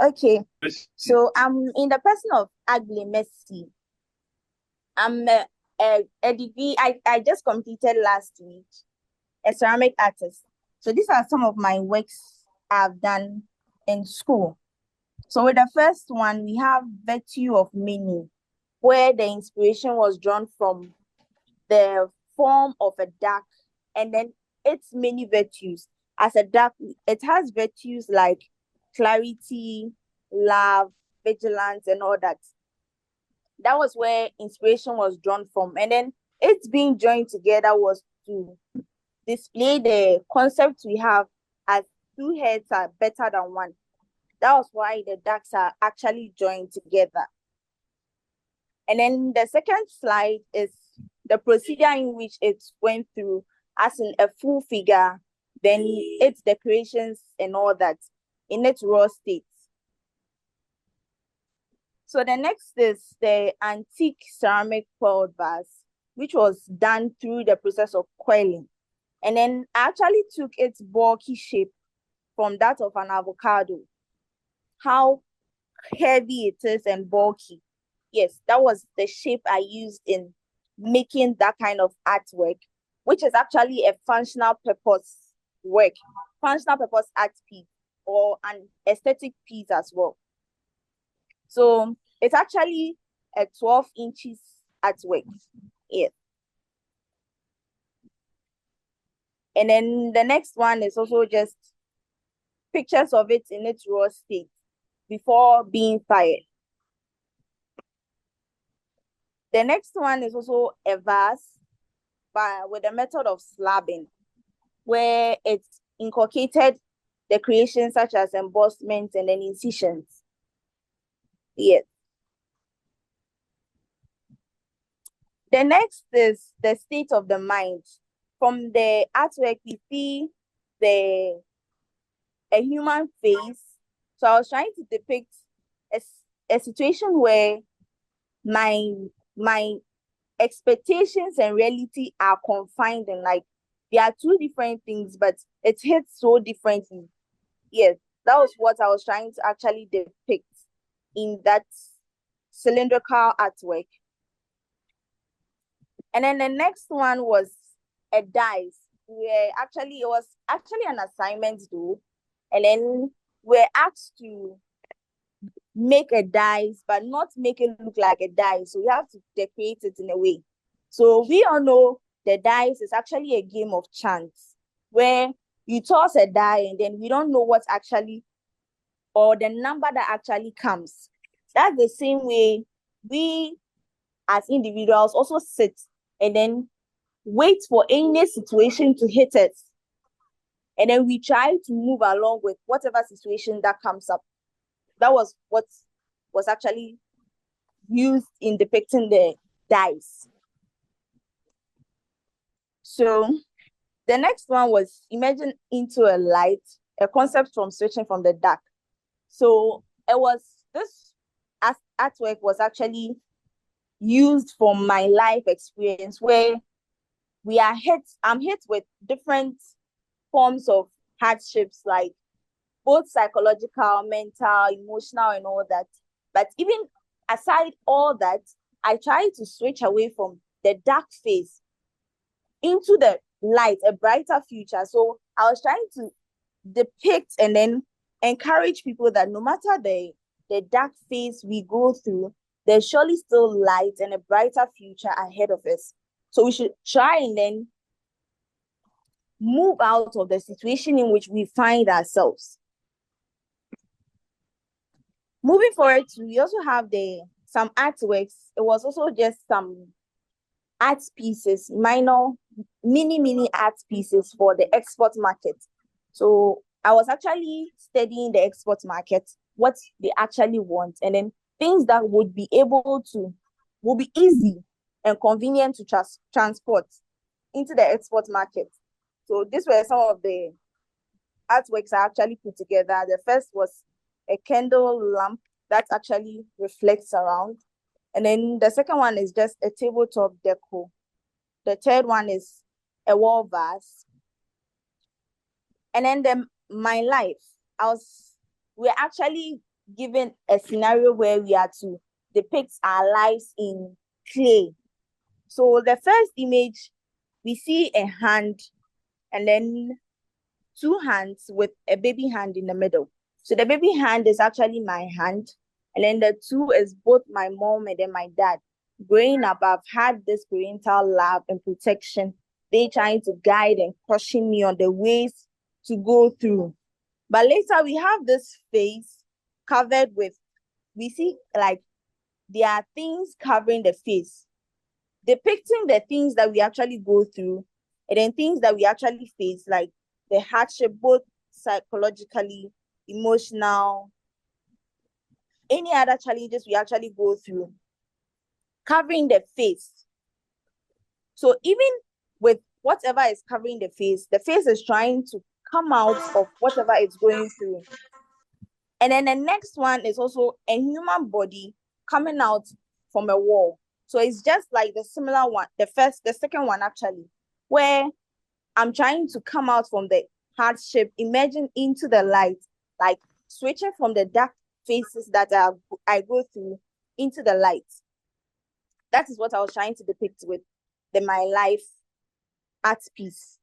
Okay, so I'm in the person of Agle Messi. I'm a degree. I just completed last week, a ceramic artist. So these are some of my works I've done in school. So with the first one, we have Virtue of Many, where the inspiration was drawn from the form of a duck and then its many virtues. As a duck, it has virtues like clarity, love, vigilance, and all that. That was where inspiration was drawn from. And then it's being joined together was to display the concept we have as two heads are better than one. That was why the ducks are actually joined together. And then the second slide is the procedure in which it went through, as in a full figure, then its decorations and all that in its raw state. So the next is the antique ceramic coiled vase, which was done through the process of coiling. And then I actually took its bulky shape from that of an avocado, how heavy it is and bulky. Yes, that was the shape I used in making that kind of artwork, which is actually a functional purpose work, functional purpose art piece, or an aesthetic piece as well. So it's actually a 12 inches artwork. Yes. And then the next one is also just pictures of it in its raw state before being fired. The next one is also a vase, but with the method of slabbing, where it's inculcated the creations such as embossment and then incisions. Yes. The next is the state of the mind. From the artwork, we see the a human face. So I was trying to depict a, a situation where my my expectations and reality are confined, and like they are two different things, but it hits so differently. Yes, that was what I was trying to actually depict in that cylindrical artwork. And then the next one was a dice, where actually it was actually an assignment though. And then we're asked to make a dice, but not make it look like a dice. So we have to decorate it in a way. So we all know the dice is actually a game of chance where you toss a die and then we don't know what actually or the number that actually comes. That's the same way we as individuals also sit and then wait for any situation to hit us. And then we try to move along with whatever situation that comes up. That was what was actually used in depicting the dice. So the next one was imagine into a light, a concept from switching from the dark. So it was this artwork was actually used for my life experience where I'm hit with different forms of hardships like both psychological, mental, emotional, and all that. But even aside all that, I try to switch away from the dark phase into the light, a brighter future. So I was trying to depict and then encourage people that no matter the dark phase we go through, there's surely still light and a brighter future ahead of us. So we should try and then move out of the situation in which we find ourselves. Moving forward, we also have some artworks. It was also just some art pieces, minor, mini art pieces for the export market. So I was actually studying the export market, what they actually want, and then things that would be easy and convenient to transport into the export market. So these were some of the artworks I actually put together. The first was a candle lamp that actually reflects around. And then the second one is just a tabletop deco. The third one is a wall vase. And then my life, we're actually given a scenario where we are to depict our lives in clay. So the first image, we see a hand and then two hands with a baby hand in the middle. So the baby hand is actually my hand, and then the two is both my mom and then my dad. Growing up, I've had this parental love and protection. They trying to guide and caution me on the ways to go through. But later we have this face covered with, we see like there are things covering the face, depicting the things that we actually go through and then things that we actually face, like the hardship, both psychologically, emotional, any other challenges we actually go through, covering the face. So even with whatever is covering the face is trying to come out of whatever it's going through. And then the next one is also a human body coming out from a wall. So it's just like the similar one, the second one actually, where I'm trying to come out from the hardship, emerging into the light, like switching from the dark faces that I go through into the light. That is what I was trying to depict with my life art piece.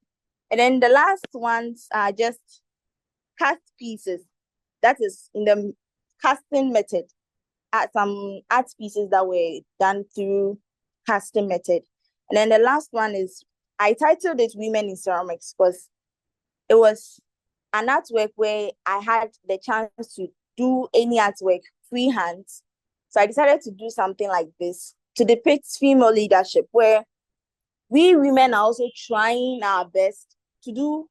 And then the last ones are just cast pieces. That is in the casting method. Some art pieces that were done through casting method. And then the last one is, I titled it Women in Ceramics because it was an artwork where I had the chance to do any artwork freehand. So I decided to do something like this to depict female leadership, where we women are also trying our best to do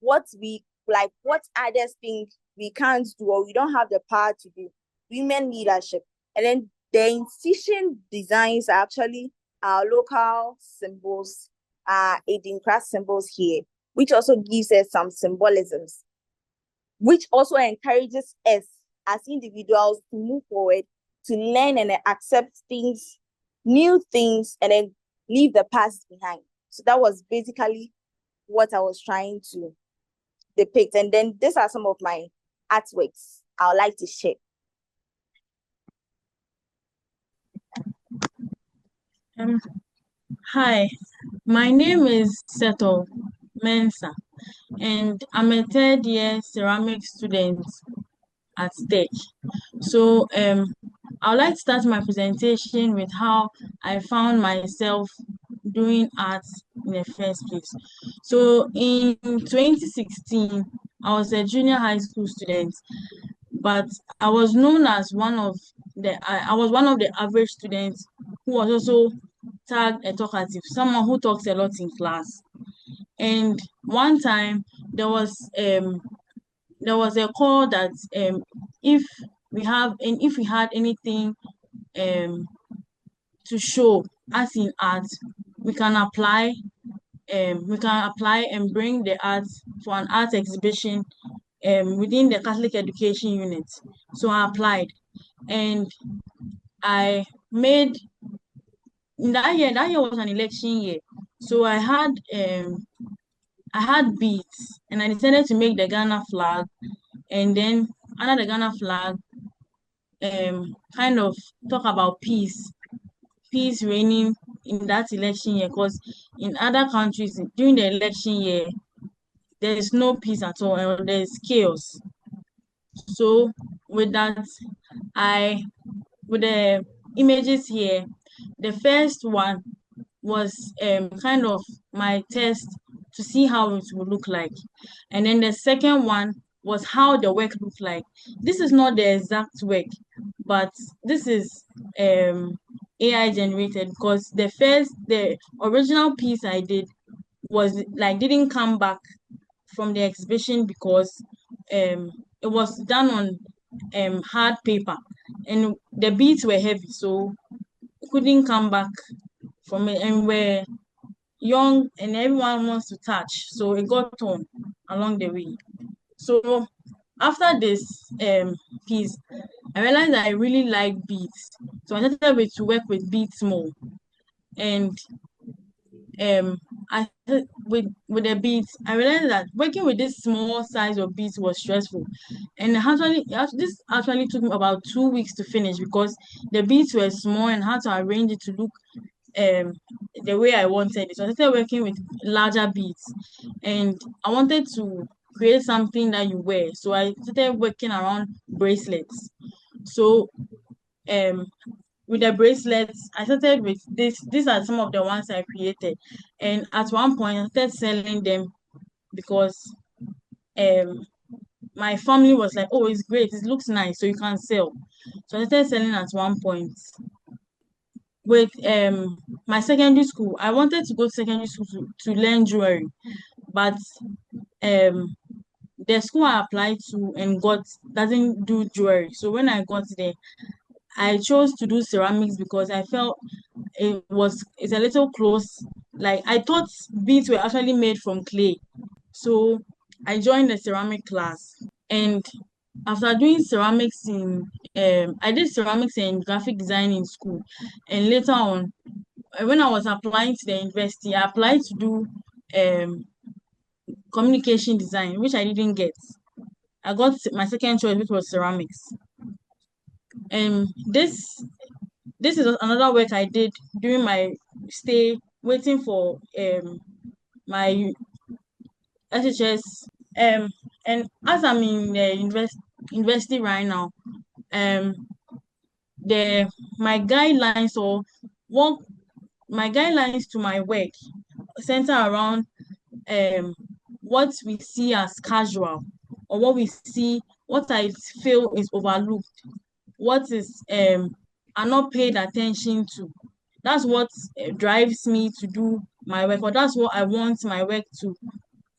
what we like, what others think we can't do or we don't have the power to do. Women leadership. And then the incision designs are actually our local symbols, Adinkra symbols here, which also gives us some symbolisms, which also encourages us as individuals to move forward, to learn and accept things, new things, and then leave the past behind. So that was basically what I was trying to depict. And then these are some of my artworks I would like to share. Hi, my name is Seto Mensa, and I'm a third year ceramic student at Tech. So I would like to start my presentation with how I found myself doing art in the first place. So in 2016, I was a junior high school student, but I was known as I was one of the average students who was also tagged a talkative, someone who talks a lot in class. And one time there was a call that if if we had anything to show as in art, we can apply and bring the art for an art exhibition within the Catholic Education Unit. So I applied and I made that year was an election year. So I had beads and I decided to make the Ghana flag, and then under the Ghana flag kind of talk about peace reigning in that election year, because in other countries during the election year there is no peace at all and there is chaos. So with that, I with the images here, the first one was kind of my test to see how it would look like, and then the second one was how the work looked like. This is not the exact work, but this is AI generated, because the original piece I did was like didn't come back from the exhibition because it was done on hard paper and the beads were heavy, so couldn't come back from it, and we're young and everyone wants to touch, so it got torn along the way. So after this piece, I realized that I really like beads, so I started to work with beads more. And with the beads, I realized that working with this small size of beads was stressful, and this actually took me about 2 weeks to finish because the beads were small and I had to arrange it to look um the way I wanted it. So I started working with larger beads, and I wanted to create something that you wear. So I started working around bracelets. So um with the bracelets, I started with this. These are some of the ones I created, and at one point I started selling them because um my family was like, "Oh, it's great, it looks nice, so you can sell." So I started selling at one point. With my secondary school, I wanted to go to secondary school to learn jewelry, but um the school I applied to and got doesn't do jewelry. So when I got there, I chose to do ceramics because I felt it's a little close. Like I thought beads were actually made from clay. So I joined the ceramic class, and after doing ceramics in I did ceramics and graphic design in school, and later on when I was applying to the university, I applied to do um communication design, which I didn't get. I got my second choice, which was ceramics. And this is another work I did during my stay waiting for my SHS. And as I'm in the university right now, um the my guidelines or what my guidelines to my work center around um what we see as casual, or what I feel is overlooked, what is are not paid attention to. That's what drives me to do my work, or that's what I want my work to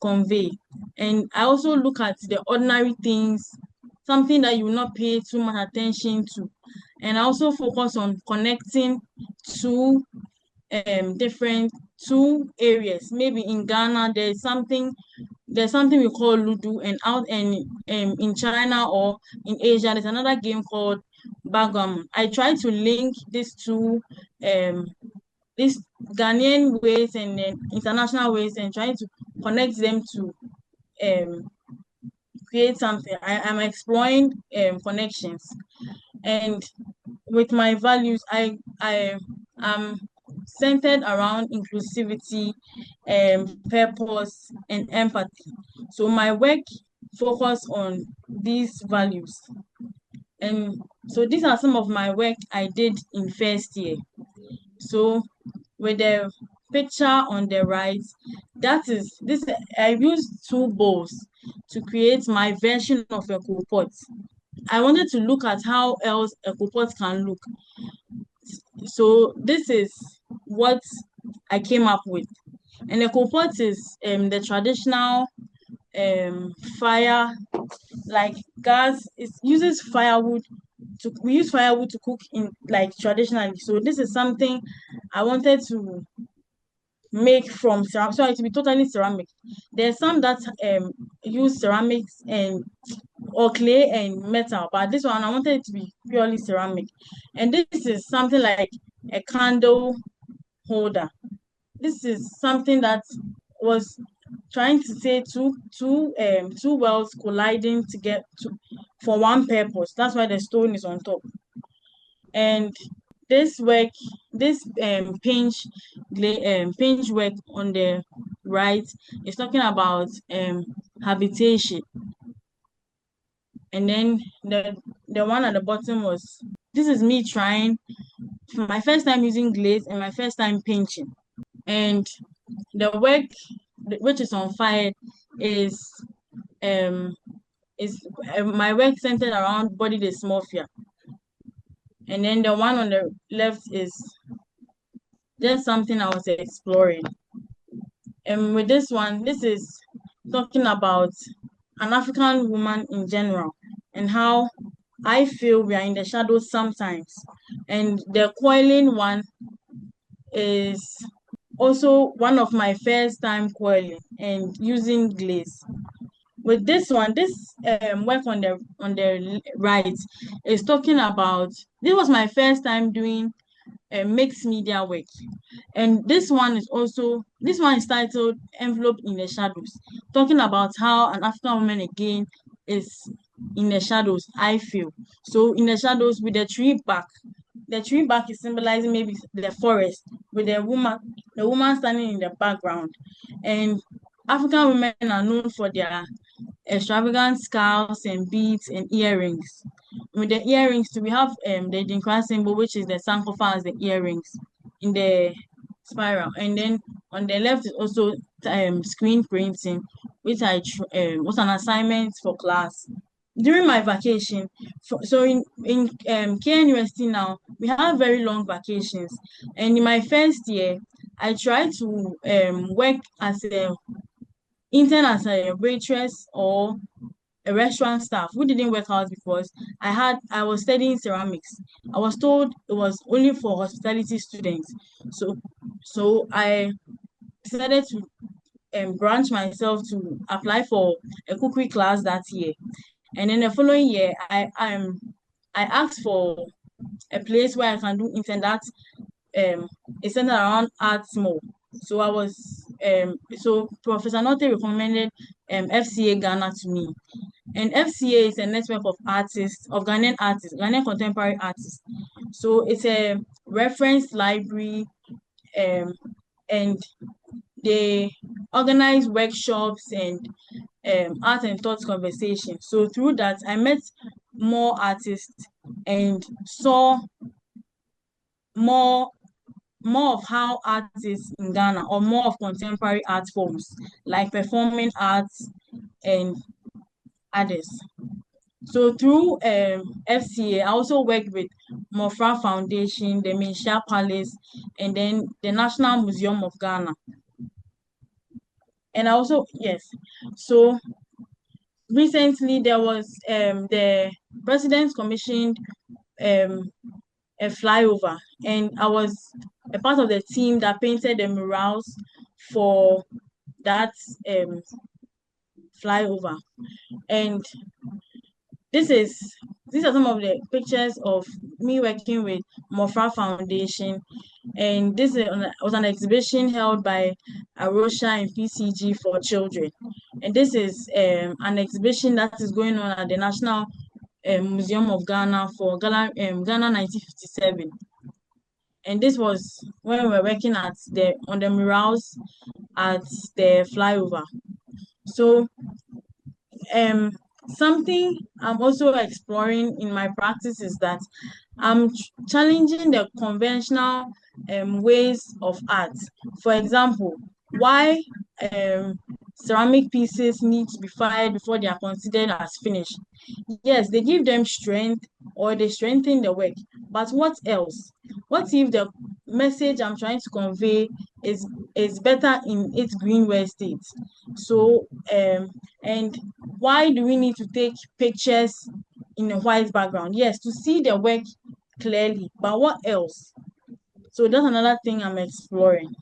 convey. And I also look at the ordinary things, something that you will not pay too much attention to. And I also focus on connecting two different two areas. Maybe in Ghana there's something we call Ludo, and out and in China or in Asia there's another game called Bagam. I try to link um these Ghanaian ways and then international ways, and trying to connect them to um create something. I'm exploring connections, and with my values, I am centered around inclusivity, purpose, and empathy. So my work focus on these values, and so these are some of my work I did in first year. So with the picture on the right, that is this. I used two bowls to create my version of a pot. I wanted to look at how else a pot can look. So this is what I came up with. And the pot is the traditional fire, like gas. It uses firewood we use firewood to cook in like traditionally. So this is something I wanted to make from ceramic. So it to be totally ceramic. There's some that use ceramics and or clay and metal, but this one I wanted it to be purely ceramic. And this is something like a candle holder. This is something that was trying to say two wells colliding to get to for one purpose. That's why the stone is on top. And this work, this pinch work on the right is talking about habitation. And then the one at the bottom was this is me trying for my first time using glaze and my first time pinching. And the work which is on fire is um my work centered around body dysmorphia. And then the one on the left is just something I was exploring. And with this one, this is talking about an African woman in general and how I feel we are in the shadows sometimes. And the coiling one is also one of my first time coiling and using glaze. With this one, this work on the right is talking about this was my first time doing mixed media work. And this one is titled Envelope in the Shadows, talking about how an African woman again is in the shadows, I feel. So in the shadows with the tree bark. The tree bark is symbolizing maybe the forest with the woman standing in the background. And African women are known for their extravagant scarves and beads and earrings. With the earrings too, we have the Dinkra symbol, which is the Sankofa as the earrings in the spiral. And then on the left is also screen printing, which was an assignment for class. During my vacation, so in KNUST now, we have very long vacations. And in my first year, I tried to work as a intern as a waitress or a restaurant staff, who didn't work out because I was studying ceramics. I was told it was only for hospitality students. So I decided to branch myself to apply for a cookery class that year. And then the following year, I asked for a place where I can do intern that is centered around arts more. So Professor Note recommended FCA Ghana to me. And FCA is a network of Ghanaian contemporary artists. So it's a reference library, and they organize workshops and art and thought conversations. So through that, I met more artists and saw more of how artists in Ghana, or more of contemporary art forms like performing arts and others. So through FCA, I also worked with Mofra Foundation, the Minsha Palace, and then the National Museum of Ghana. And yes, so recently there was the President commissioned um, a flyover, and I was a part of the team that painted the murals for that flyover. And these are some of the pictures of me working with Mofra Foundation, and was an exhibition held by Arosha and PCG for children. And this is an exhibition that is going on at the National Museum of Ghana for Ghana 1957. And this was when we were working on the murals at the flyover. So something I'm also exploring in my practice is that I'm challenging the conventional ways of art. For example, why ceramic pieces need to be fired before they are considered as finished. Yes, they give them strength or they strengthen the work, but what else? What if the message I'm trying to convey is better in its greenware state? So and why do we need to take pictures in a white background? Yes, to see the work clearly, but what else? So that's another thing I'm exploring.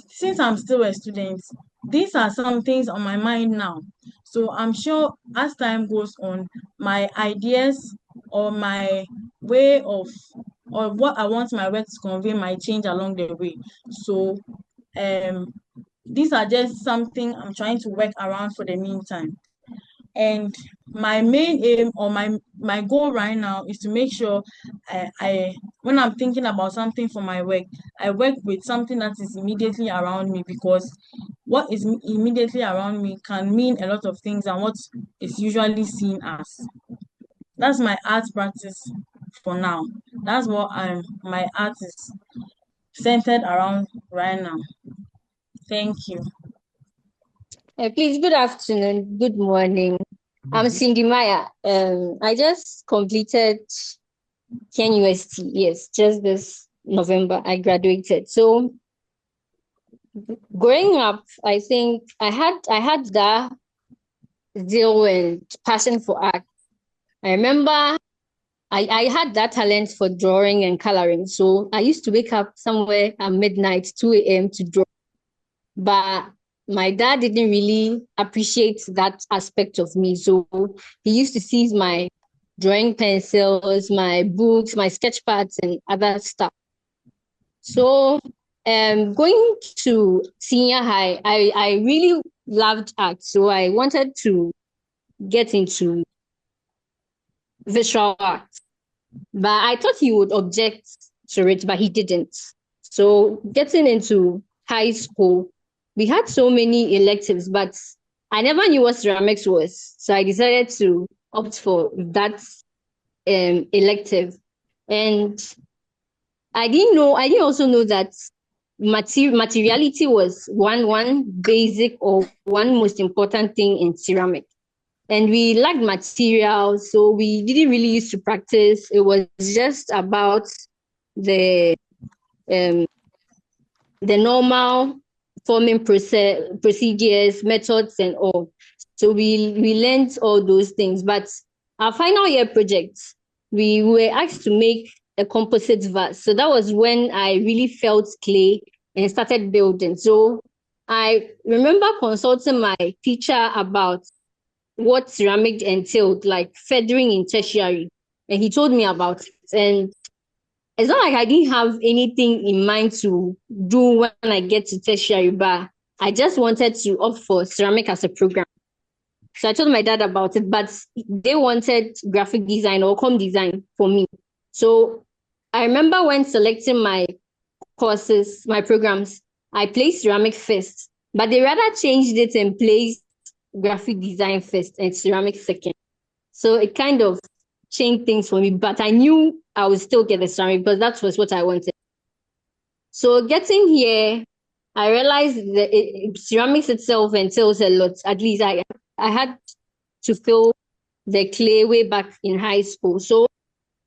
Since I'm still a student, these are some things on my mind now. So I'm sure as time goes on, my ideas or my way of or what I want my work to convey might change along the way. So these are just something I'm trying to work around for the meantime. And my main aim or my goal right now is to make sure I when I'm thinking about something for my work, I work with something that is immediately around me, because what is immediately around me can mean a lot of things and what is usually seen as. That's my art practice for now. That's what my art is centered around right now. Thank you. Please, good afternoon, good morning. I'm Cindy Maya. I just completed KNUST. Yes, just this November I graduated. So growing up, I think I had that zeal and passion for art. I remember I had that talent for drawing and coloring. So I used to wake up somewhere at midnight, 2 a.m. to draw. But my dad didn't really appreciate that aspect of me. So he used to seize my drawing pencils, my books, my sketch pads, and other stuff. So going to senior high, I really loved art. So I wanted to get into visual arts. But I thought he would object to it, but he didn't. So getting into high school, we had so many electives, but I never knew what ceramics was. So I decided to opt for that elective. And I didn't also know that materiality was one basic or one most important thing in ceramic. And we lacked materials, so we didn't really used to practice. It was just about the normal forming procedures, methods, and all. So we learned all those things. But our final year project, we were asked to make a composite vase. So that was when I really felt clay and started building. So I remember consulting my teacher about what ceramic entailed, like feathering in tertiary. And he told me about it. And it's not like I didn't have anything in mind to do when I get to tertiary, but I just wanted to opt for ceramic as a program. So I told my dad about it, but they wanted graphic design or com design for me. So I remember when selecting my courses, my programs, I placed ceramic first, but they rather changed it and placed graphic design first and ceramic second. So it kind of changed things for me, but I knew I would still get the ceramic because that was what I wanted. So getting here, I realized that ceramics itself entails a lot. At least I had to fill the clay way back in high school. So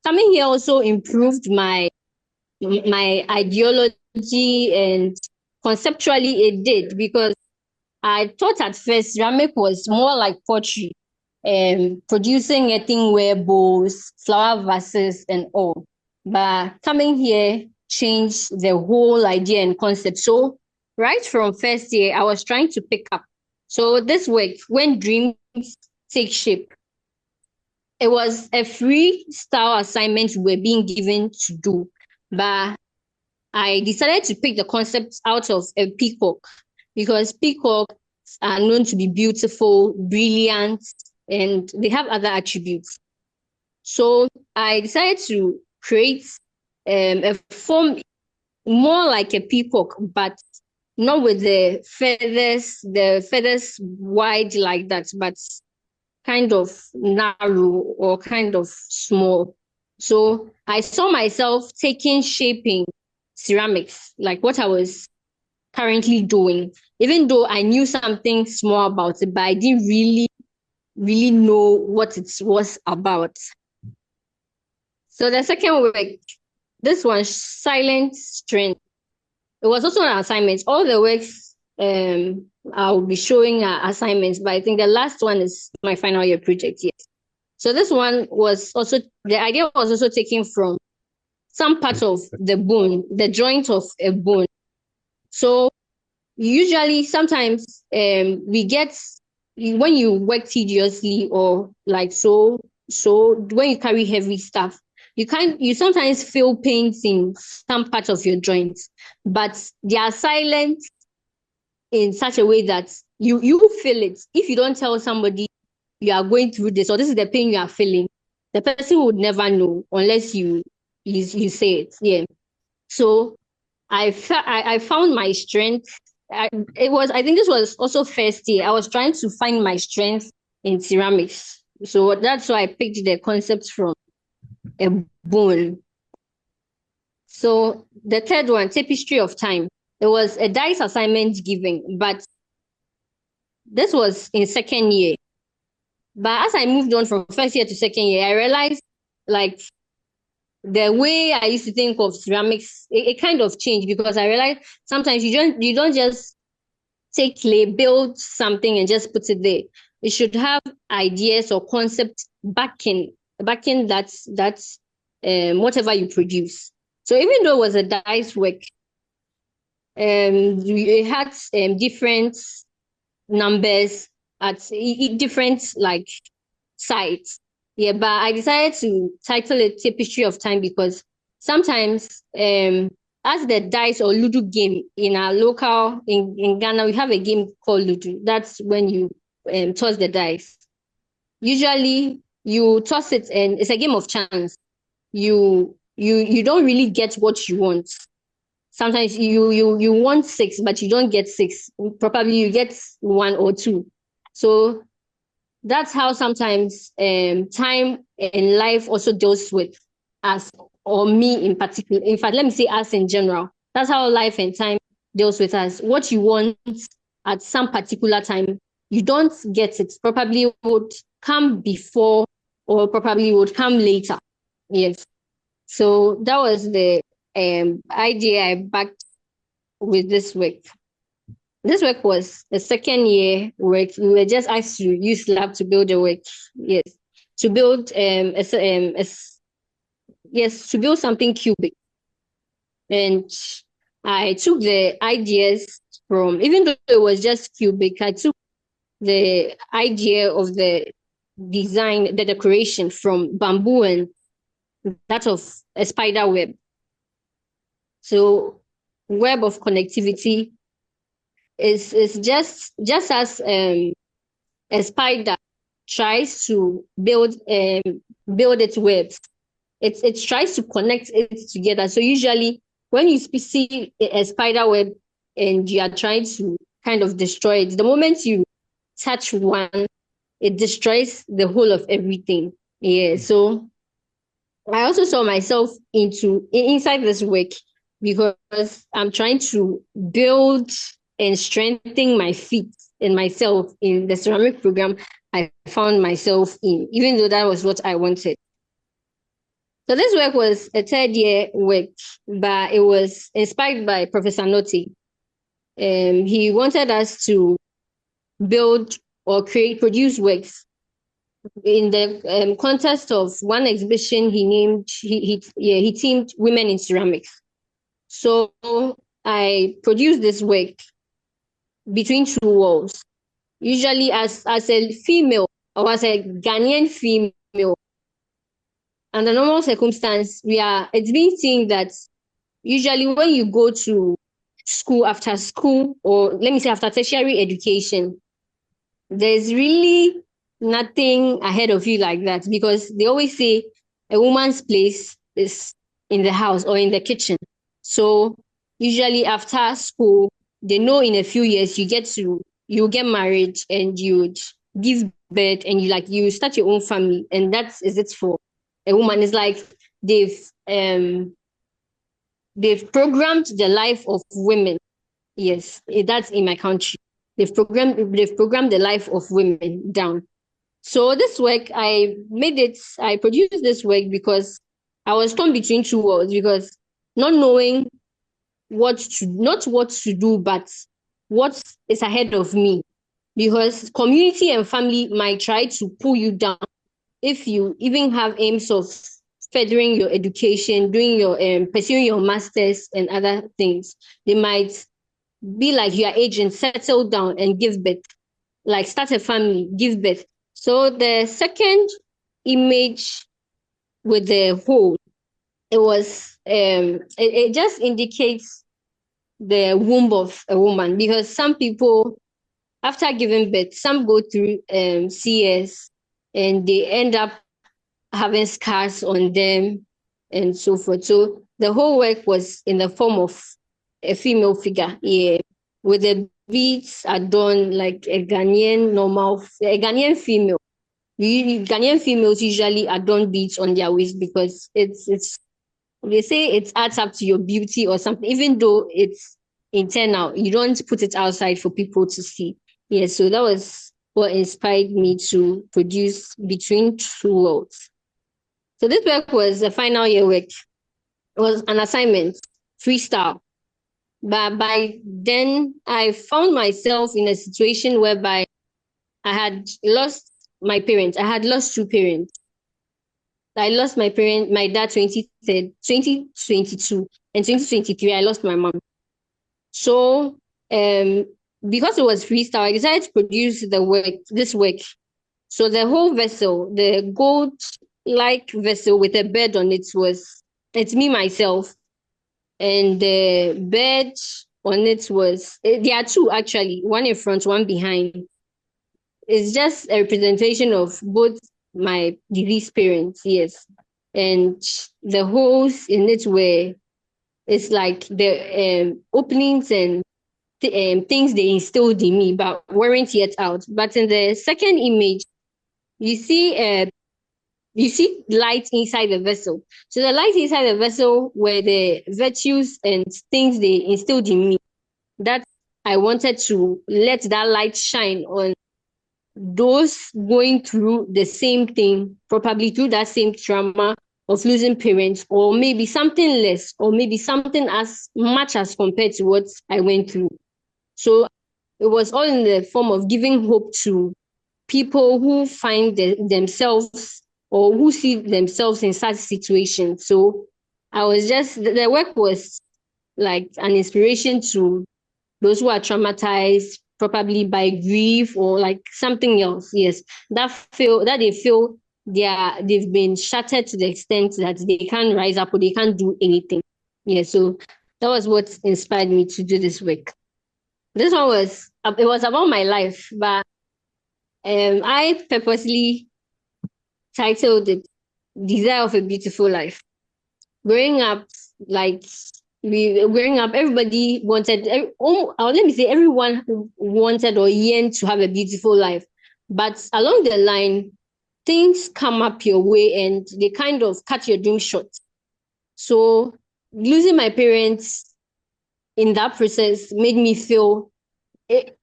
coming here also improved my ideology, and conceptually it did, because I thought at first ceramic was more like pottery, producing earthenware bowls, flower vases, and all. But coming here changed the whole idea and concept. So right from first year, I was trying to pick up. So this week, when dreams take shape, it was a freestyle assignment we were being given to do. But I decided to pick the concept out of a peacock, because peacocks are known to be beautiful, brilliant, and they have other attributes. So I decided to create a form more like a peacock, but not with the feathers wide like that, but kind of narrow or kind of small. So I saw myself taking shaping ceramics, like what I was currently doing, even though I knew something small about it, but I didn't really know what it was about. So the second week, this one, silent strength. It was also an assignment. All the works I'll be showing assignments, but I think the last one is my final year project. Yes. So this one was also, the idea was also taken from some part of the bone, the joint of a bone. So usually, sometimes we get, when you work tediously or like so when you carry heavy stuff, you sometimes feel pains in some part of your joints, but they are silent in such a way that you feel it. If you don't tell somebody you are going through this or this is the pain you are feeling, the person would never know unless you say it. Yeah. So I found my strength. I think this was also first year. I was trying to find my strength in ceramics. So that's why I picked the concept from a bone. So the third one, tapestry of time. It was a dice assignment given, but this was in second year. But as I moved on from first year to second year, I realized, like, the way I used to think of ceramics, it kind of changed, because I realized sometimes you don't just take clay, build something and just put it there. You should have ideas or concepts backing that's whatever you produce. So even though it was a dice work, it had different numbers at different like sites. Yeah, but I decided to title it Tapestry of Time because sometimes as the dice or Ludo game in our local in Ghana, we have a game called Ludo. That's when you toss the dice. Usually you toss it and it's a game of chance. You don't really get what you want. Sometimes you want six, but you don't get six. Probably you get one or two. So that's how sometimes time and life also deals with us or me in particular. In fact, let me say us in general. That's how life and time deals with us. What you want at some particular time, you don't get it. Probably would come before or probably would come later. Yes. So that was the idea I backed with this work. This work was the second year work. We were just asked to use lab to build a work. Yes, to build yes, to build something cubic. And I took the ideas from, even though it was just cubic, I took the idea of the design, the decoration from bamboo and that of a spider web. So web of connectivity is just as a spider tries to build its webs. It tries to connect it together. So usually when you see a spider web and you are trying to kind of destroy it, the moment you touch one, it destroys the whole of everything. Yeah. So I also saw myself inside this work because I'm trying to build and strengthen my feet and myself in the ceramic program I found myself in, even though that was what I wanted. So this work was a third year work, but it was inspired by Professor Noti. He wanted us to build or produce works in the context of one exhibition. He teamed women in ceramics. So I produced this work between two walls. Usually as a female or as a Ghanaian female, under normal circumstance, it's been seen that usually when you go to school after school, or let me say after tertiary education, there's really nothing ahead of you like that because they always say a woman's place is in the house or in the kitchen. So usually after school, they know in a few years you get married and you give birth and you start your own family, and that is it for a woman. It's like they've um they've programmed the life of women. Yes, that's in my country. They've programmed the life of women down. So this work, I produced this work because I was torn between two worlds, because not knowing not what to do, but what is ahead of me. Because community and family might try to pull you down if you even have aims of furthering your education, doing your pursuing your masters and other things. They might be like, you are aging, settle down and give birth, like start a family, give birth. So the second image with the hole, it just indicates the womb of a woman, because some people after giving birth, some go through CS and they end up having scars on them and so forth. So the whole work was in the form of a female figure, yeah, with the beads adorned like a Ghanaian female. Ghanaian females usually adorn beads on their waist because it's they say it adds up to your beauty or something, even though it's internal. You don't put it outside for people to see. Yeah, so that was what inspired me to produce Between Two Worlds. So this work was a final year work. It was an assignment, freestyle. But by then, I found myself in a situation whereby I had lost my parents. I had lost two parents. I lost my dad 2022, and 2023, I lost my mom. So, because it was freestyle, I decided to produce this work So the whole vessel, the gold-like vessel with a bed on it, it's me myself, and the bed on it was there are two actually, one in front, one behind. It's just a representation of both my deceased parents, yes, and the holes in it were it's like the openings and things they instilled in me, but weren't yet out. But in the second image, you see light inside the vessel. So the light inside the vessel were the virtues and things they instilled in me that I wanted to let that light shine on those going through the same thing, probably through that same trauma of losing parents, or maybe something less, or maybe something as much as compared to what I went through. So it was all in the form of giving hope to people who find themselves or who see themselves in such situations. So I was just, the work was like an inspiration to those who are traumatized, probably by grief or like something else. Yes, that they feel they've been shattered to the extent that they can't rise up or they can't do anything. Yeah, so that was what inspired me to do this work. This one was it was about my life, but I purposely titled it "Desire of a Beautiful Life." Growing up, like growing up, everybody wanted. Let me say, everyone wanted or yearned to have a beautiful life, but along the line, things come up your way and they kind of cut your dream short. So losing my parents in that process made me feel.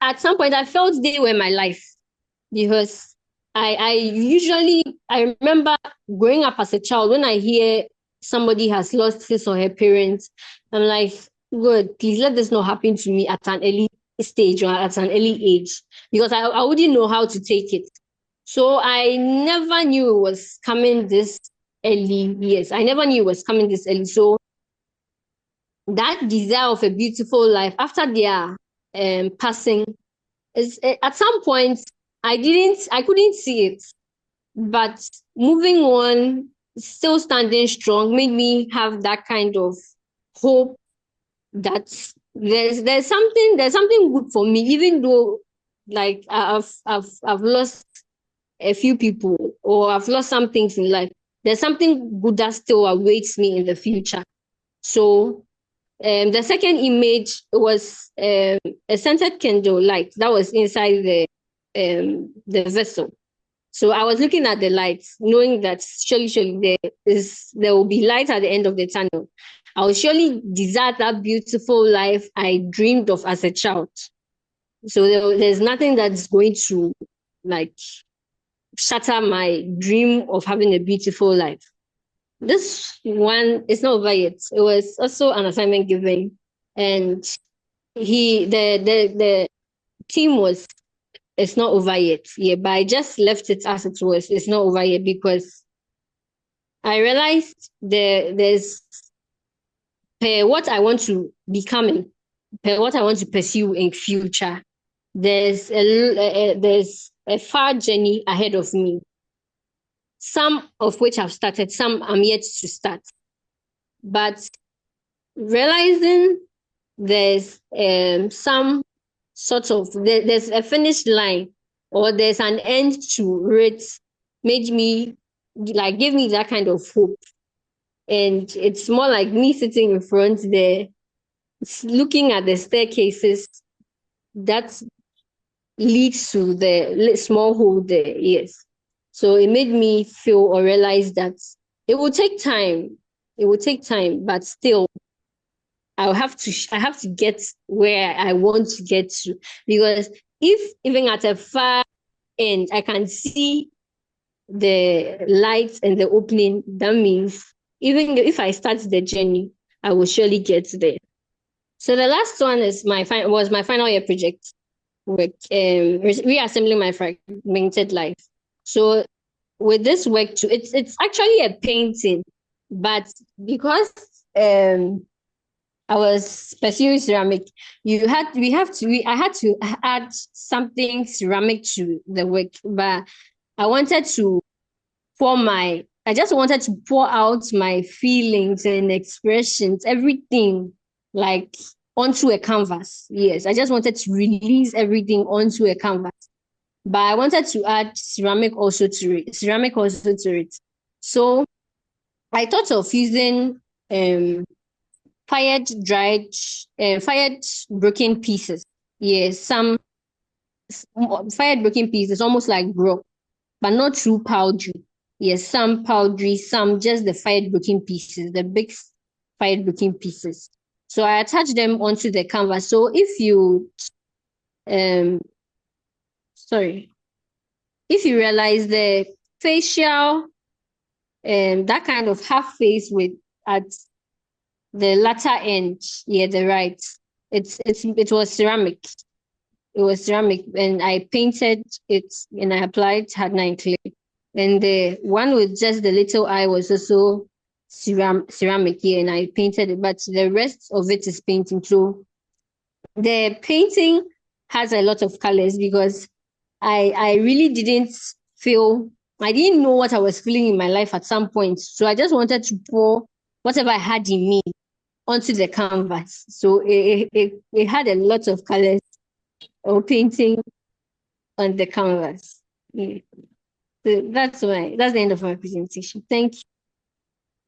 At some point, I felt they were my life because I remember growing up as a child, when I hear somebody has lost his or her parents, I'm like, good, please let this not happen to me at an early stage or at an early age, because I wouldn't know how to take it. So I never knew it was coming this early. Yes, I never knew it was coming this early. So that desire of a beautiful life after their passing is at some point I couldn't see it, but moving on, still standing strong, made me have that kind of hope that there's something good for me, even though like I've lost a few people or I've lost some things in life. There's something good that still awaits me in the future. So the second image was a scented candle light that was inside the vessel. So I was looking at the lights, knowing that surely there will be light at the end of the tunnel. I will surely desire that beautiful life I dreamed of as a child. So there's nothing that's going to like shatter my dream of having a beautiful life. This one is not over yet. It was also an assignment given, and the team was it's not over yet. Yeah, but I just left it as it was. It's not over yet because I realized there's what I want to becoming, what I want to pursue in future. There's a far journey ahead of me. Some of which I've started, some I'm yet to start. But realizing there's some sort of there's a finish line or there's an end to it made me like give me that kind of hope. And it's more like me sitting in front there looking at the staircases that leads to the small hole there. Yes, so it made me feel or realize that it will take time, but still I have to get where I want to get to, because if even at a far end I can see the lights and the opening, that means even if I start the journey, I will surely get there. So the last one is my final year project work, reassembling my fragmented life. So with this work too, it's actually a painting, but because I was pursuing ceramic, I had to add something ceramic to the work, but I just wanted to pour out my feelings and expressions, everything, like onto a canvas. Yes, I just wanted to release everything onto a canvas. But I wanted to add ceramic also to it. So I thought of using fired broken pieces. Yes, some fired broken pieces, almost like broth, but not true powdery. Yes, some powdery, some just the fired broken pieces, the big fired broken pieces. So I attach them onto the canvas. So if you realize the facial that kind of half face with at the latter end, yeah, the right, it was ceramic. It was ceramic, and I painted it and I applied hardener clay. And the one with just the little eye was also ceramic here, and I painted it, but the rest of it is painting. So the painting has a lot of colors because I really I didn't know what I was feeling in my life at some point. So I just wanted to pour whatever I had in me onto the canvas. So it had a lot of colors or painting on the canvas. Yeah. So that's the end of my presentation. Thank you.